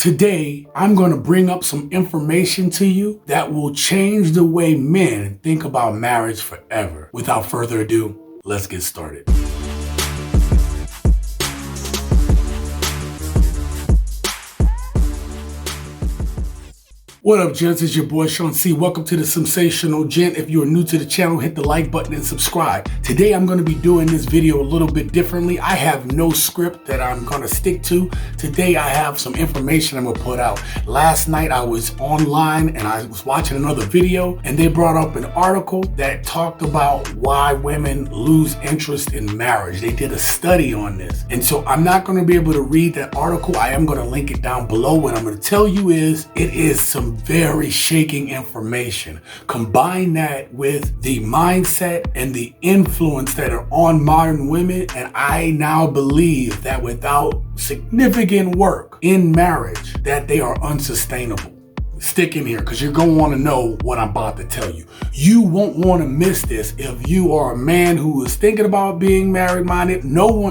Today, I'm going to bring up some information to you that will change the way men think about marriage forever. Without further ado, let's get started. What up, gents? It's your boy Sean C. Welcome to the Simsational Gent. If you are new to the channel, hit the like button and subscribe. Today, I'm going to be doing this video a little bit differently. I have no script that I'm going to stick to. Today, I have some information I'm going to put out. Last night, I was online and I was watching another video, and they brought up an article that talked about why women lose interest in marriage. They did a study on this. And so I'm not going to be able to read that article. I am going to link it down below. What I'm going to tell you is, it is some very shaking information. Combine that with the mindset and the influence that are on modern women, and I now believe that without significant work in marriage, that they are unsustainable. Stick in here because you're going to want to know what I'm about to tell you. You won't want to miss this if you are a man who is thinking about being married-minded,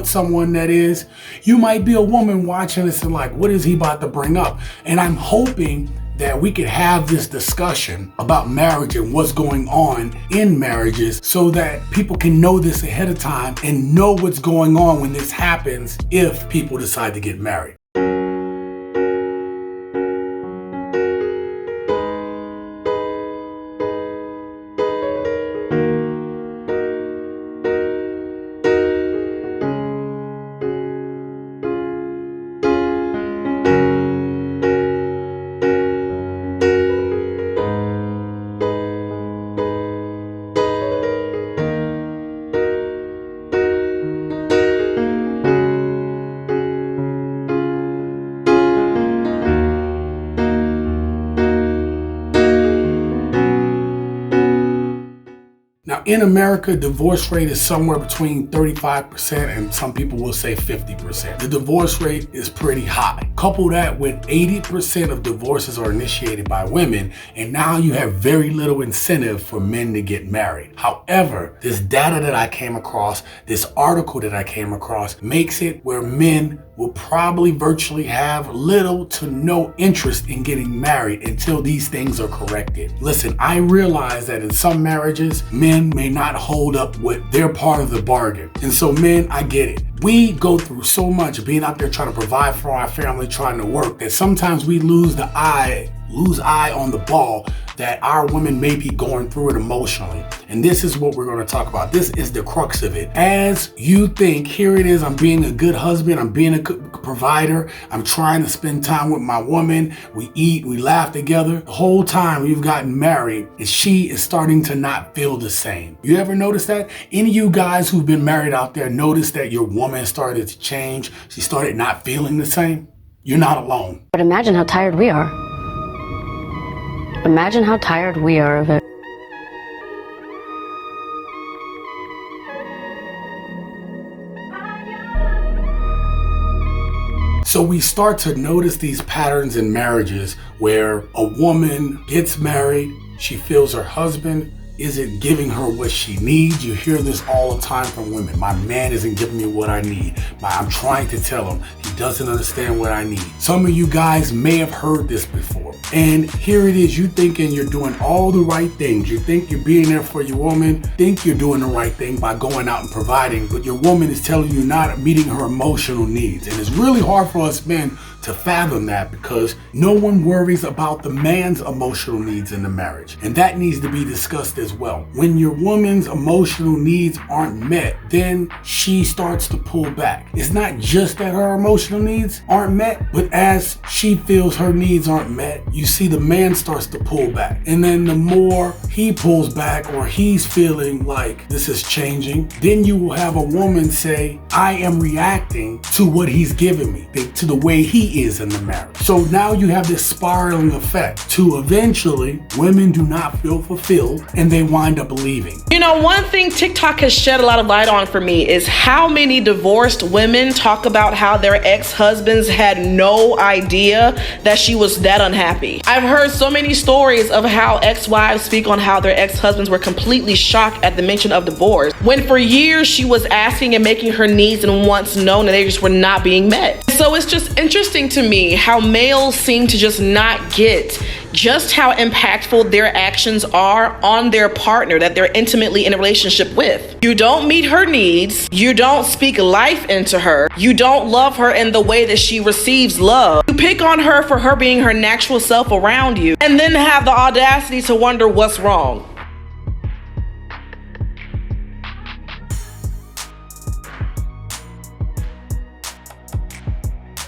someone that is. You might be a woman watching this and like, what is he about to bring up? And I'm hoping that we could have this discussion about marriage and what's going on in marriages so that people can know this ahead of time and know what's going on when this happens if people decide to get married. Now, in America, divorce rate is somewhere between 35% and some people will say 50%. The divorce rate is pretty high. Couple that with 80% of divorces are initiated by women, and now you have very little incentive for men to get married. However, this data that I came across, this article that I came across, makes it where men will probably virtually have little to no interest in getting married until these things are corrected. Listen, I realize that in some marriages, men may not hold up with their part of the bargain. And so men, I get it. We go through so much being out there trying to provide for our family, trying to work, that sometimes we lose eye on the ball that our women may be going through it emotionally. And this is what we're going to talk about. This is the crux of it. As you think, here it is, I'm being a good husband, I'm being a good provider, I'm trying to spend time with my woman, we eat, we laugh together. The whole time we've gotten married, and she is starting to not feel the same. You ever notice that? Any of you guys who've been married out there notice that your woman started to change? She started not feeling the same? You're not alone. But imagine how tired we are. Imagine how tired we are of it. So we start to notice these patterns in marriages where a woman gets married, she feels her husband isn't giving her what she needs. You hear this all the time from women. My man isn't giving me what I need. I'm trying to tell him. He doesn't understand what I need. Some of you guys may have heard this before. And here it is. You thinking you're doing all the right things. You think you're being there for your woman. Think you're doing the right thing by going out and providing. But your woman is telling you not meeting her emotional needs. And it's really hard for us men to fathom that because no one worries about the man's emotional needs in the marriage. And that needs to be discussed as well. When your woman's emotional needs aren't met, then she starts to pull back. It's not just that her emotional needs aren't met, but as she feels her needs aren't met, you see the man starts to pull back. And then the more he pulls back or he's feeling like this is changing, then you will have a woman say, I am reacting to what he's giving me, to the way he is in the marriage. So now you have this spiraling effect to eventually women do not feel fulfilled and they wind up leaving. You know, one thing TikTok has shed a lot of light on for me is how many divorced women talk about how their ex-husbands had no idea that she was that unhappy. I've heard so many stories of how ex-wives speak on how their ex-husbands were completely shocked at the mention of divorce, when for years she was asking and making her needs and wants known and they just were not being met. So it's just interesting to me how males seem to just not get just how impactful their actions are on their partner that they're intimately in a relationship with. You don't meet her needs. You don't speak life into her. You don't love her in the way that she receives love. You pick on her for her being her natural self around you, and then have the audacity to wonder what's wrong.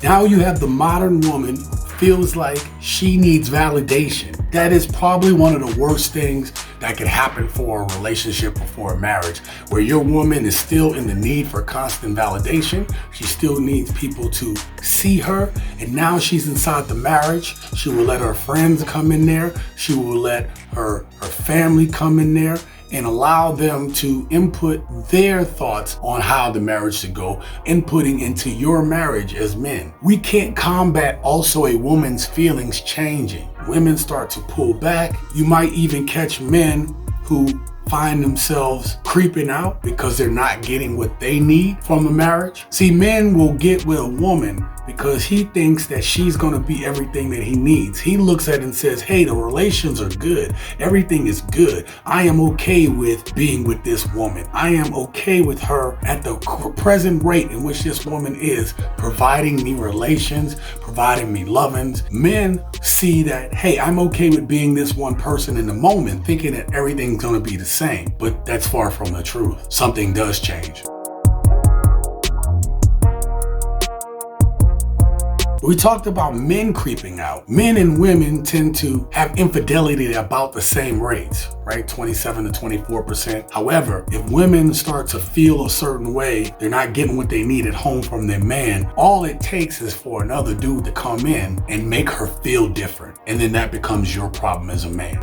Now you have the modern woman feels like she needs validation. That is probably one of the worst things that could happen for a relationship before a marriage, where your woman is still in the need for constant validation. She still needs people to see her, and now she's inside the marriage. She will let her friends come in there. She will let her family come in there and allow them to input their thoughts on how the marriage should go, inputting into your marriage as men. We can't combat also a woman's feelings changing. Women start to pull back. You might even catch men who find themselves creeping out because they're not getting what they need from a marriage. See, men will get with a woman because he thinks that she's going to be everything that he needs. He looks at it and says, hey, the relations are good. Everything is good. I am okay with being with this woman. I am okay with her at the present rate in which this woman is providing me relations, providing me lovings. Men see that, hey, I'm okay with being this one person in the moment, thinking that everything's going to be the same. But that's far from the truth. Something does change. We talked about men creeping out. Men and women tend to have infidelity at about the same rates, right? 27 to 24%. However, if women start to feel a certain way, they're not getting what they need at home from their man, all it takes is for another dude to come in and make her feel different. And then that becomes your problem as a man.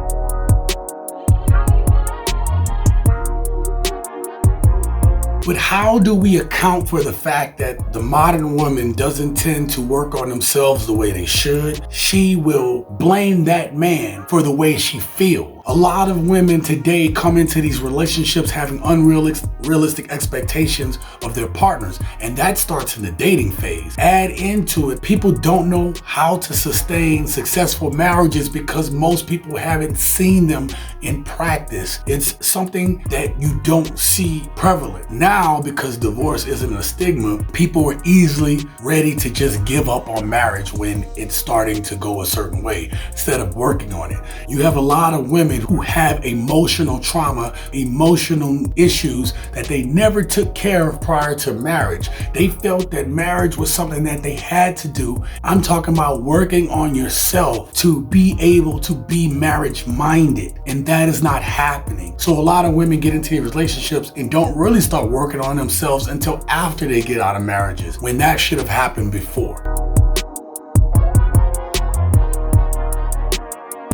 But how do we account for the fact that the modern woman doesn't tend to work on themselves the way they should? She will blame that man for the way she feels. A lot of women today come into these relationships having unrealistic expectations of their partners, and that starts in the dating phase. Add into it, people don't know how to sustain successful marriages because most people haven't seen them in practice. It's something that you don't see prevalent. Now, because divorce isn't a stigma, people are easily ready to just give up on marriage when it's starting to go a certain way instead of working on it. You have a lot of women who have emotional trauma, emotional issues that they never took care of prior to marriage. They felt that marriage was something that they had to do. I'm talking about working on yourself to be able to be marriage minded, and that is not happening. So a lot of women get into these relationships and don't really start working on themselves until after they get out of marriages, when that should have happened before.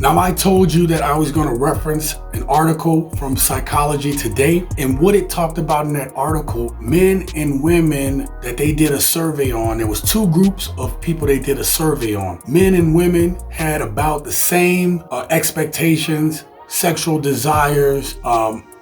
Now, I told you that I was going to reference an article from Psychology Today, and what it talked about in that article, men and women that they did a survey on. There was two groups of people they did a survey on. Men and women had about the same expectations, sexual desires.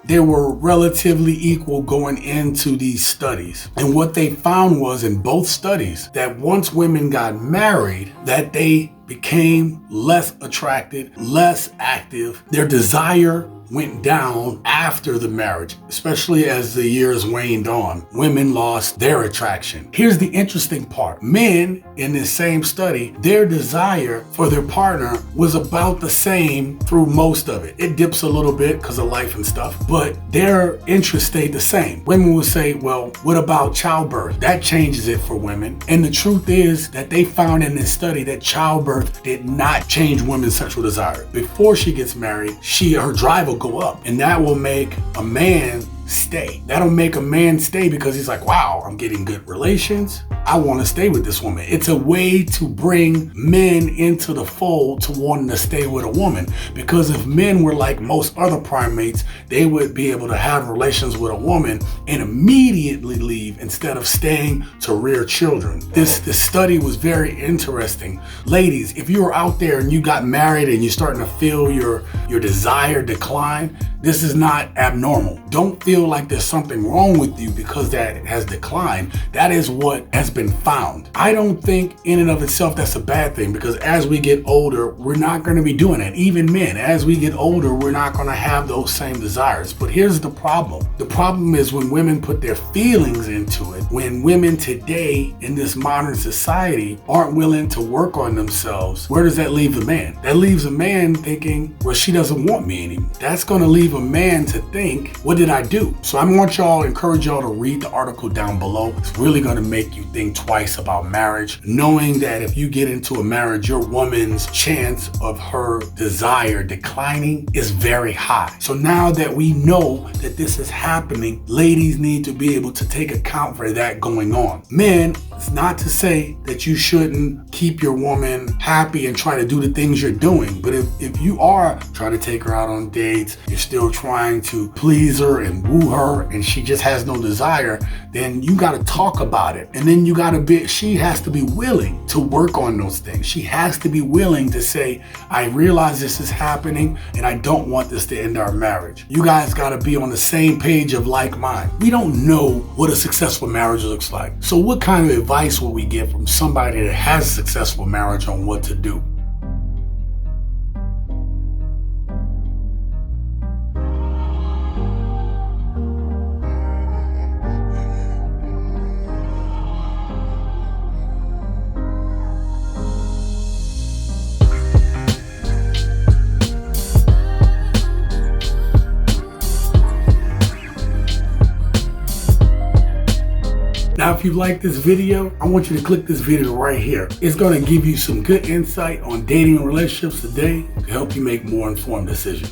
They were relatively equal going into these studies. And what they found was in both studies that once women got married, that they became less attracted, less active. Their desire went down after the marriage, especially as the years waned on. Women lost their attraction. Here's the interesting part. Men in this same study, their desire for their partner was about the same through most of it. It dips a little bit because of life and stuff, but their interest stayed the same. Women will say, well, what about childbirth? That changes it for women. And the truth is that they found in this study that childbirth did not change women's sexual desire. Before she gets married, her drive will go up, and that will make a man stay. That'll make a man stay because he's like, wow, I'm getting good relations. I want to stay with this woman. It's a way to bring men into the fold to wanting to stay with a woman, because if men were like most other primates, they would be able to have relations with a woman and immediately leave instead of staying to rear children. This study was very interesting. Ladies, if you were out there and you got married and you're starting to feel your desire decline, This is not abnormal. Don't feel like there's something wrong with you because that has declined. That is what has been found. I don't think in and of itself that's a bad thing, because as we get older, we're not going to be doing that. Even men, as we get older, we're not going to have those same desires. But here's the problem. The problem is when women put their feelings into it, when women today in this modern society aren't willing to work on themselves, where does that leave the man? That leaves a man thinking, well, she doesn't want me anymore. That's going to leave a man to think, what did I do? So I want y'all, encourage y'all to read the article down below. It's really going to make you think twice about marriage, knowing that if you get into a marriage, your woman's chance of her desire declining is very high. So now that we know that this is happening, ladies need to be able to take account for that going on. Men, it's not to say that you shouldn't keep your woman happy and try to do the things you're doing, but if you are trying to take her out on dates, you're still trying to please her and woo her, and she just has no desire, then you got to talk about it. And then she has to be willing to work on those things. She has to be willing to say, I realize this is happening and I don't want this to end our marriage. You guys got to be on the same page of like mind. We don't know what a successful marriage looks like. So what kind of advice will we get from somebody that has a successful marriage on what to do? Now, if you like this video, I want you to click this video right here. It's going to give you some good insight on dating and relationships today to help you make more informed decisions.